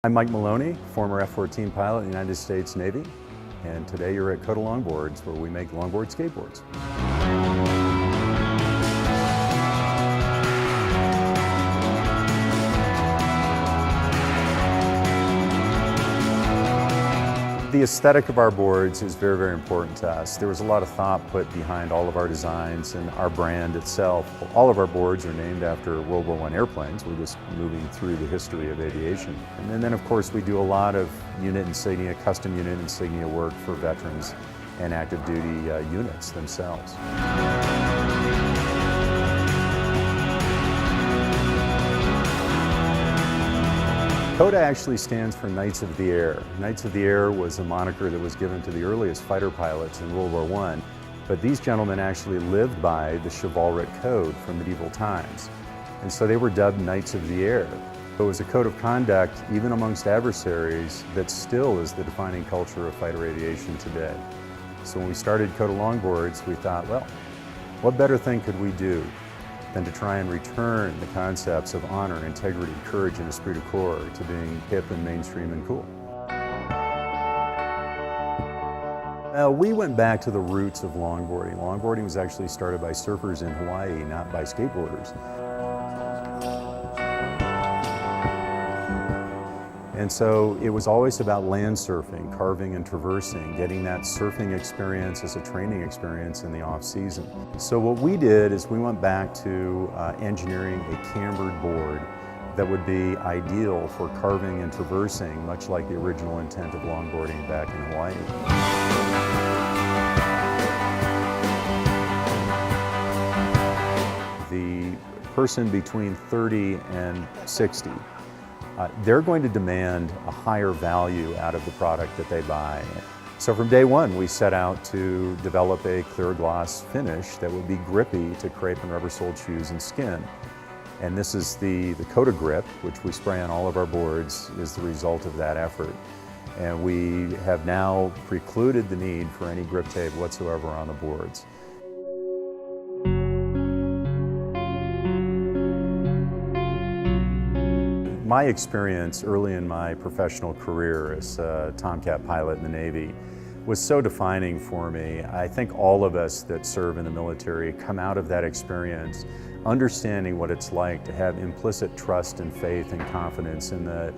I'm Mike Maloney, former F-14 pilot in the United States Navy, and today you're at Kota Longboards, where we make longboard skateboards. The aesthetic of our boards is very, very important to us. There was a lot of thought put behind all of our designs and our brand itself. All of our boards are named after World War I airplanes. We're just moving through the history of aviation. And then, of course, we do a lot of unit insignia, custom unit insignia work for veterans and active duty units themselves. Kota actually stands for Knights of the Air. Knights of the Air was a moniker that was given to the earliest fighter pilots in World War I, but these gentlemen actually lived by the chivalric code from medieval times, and so they were dubbed Knights of the Air. It was a code of conduct, even amongst adversaries, that still is the defining culture of fighter aviation today. So when we started Kota Longboards, we thought, well, what better thing could we do than to try and return the concepts of honor, integrity, courage, and esprit de corps to being hip and mainstream and cool. We went back to the roots of longboarding. Longboarding was actually started by surfers in Hawaii, not by skateboarders. And so it was always about land surfing, carving and traversing, getting that surfing experience as a training experience in the off-season. So what we did is we went back to engineering a cambered board that would be ideal for carving and traversing, much like the original intent of longboarding back in Hawaii. The person between 30 and 60, they're going to demand a higher value out of the product that they buy. So from day one, we set out to develop a clear gloss finish that would be grippy to crepe and rubber-soled shoes and skin. And this is the Kota Grip, which we spray on all of our boards, is the result of that effort. And we have now precluded the need for any grip tape whatsoever on the boards. My experience early in my professional career as a Tomcat pilot in the Navy was so defining for me. I think all of us that serve in the military come out of that experience understanding what it's like to have implicit trust and faith and confidence in the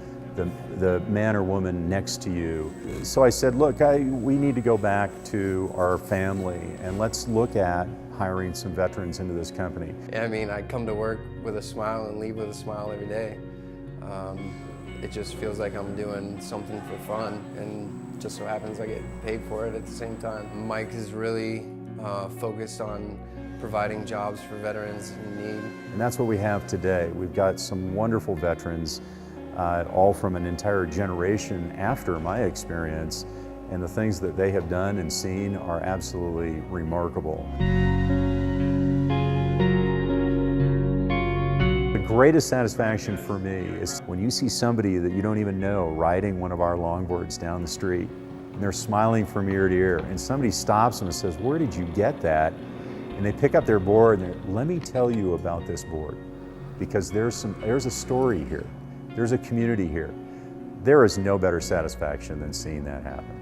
man or woman next to you. So I said, look, we need to go back to our family and let's look at hiring some veterans into this company. Yeah, I mean, I come to work with a smile and leave with a smile every day. It just feels like I'm doing something for fun, and just so happens I get paid for it at the same time. Mike is really focused on providing jobs for veterans in need. And that's what we have today. We've got some wonderful veterans, all from an entire generation after my experience, and the things that they have done and seen are absolutely remarkable. The greatest satisfaction for me is when you see somebody that you don't even know riding one of our longboards down the street, and they're smiling from ear to ear, and somebody stops them and says, "Where did you get that?" And they pick up their board and they're, "Let me tell you about this board, because there's a story here. There's a community here." There is no better satisfaction than seeing that happen.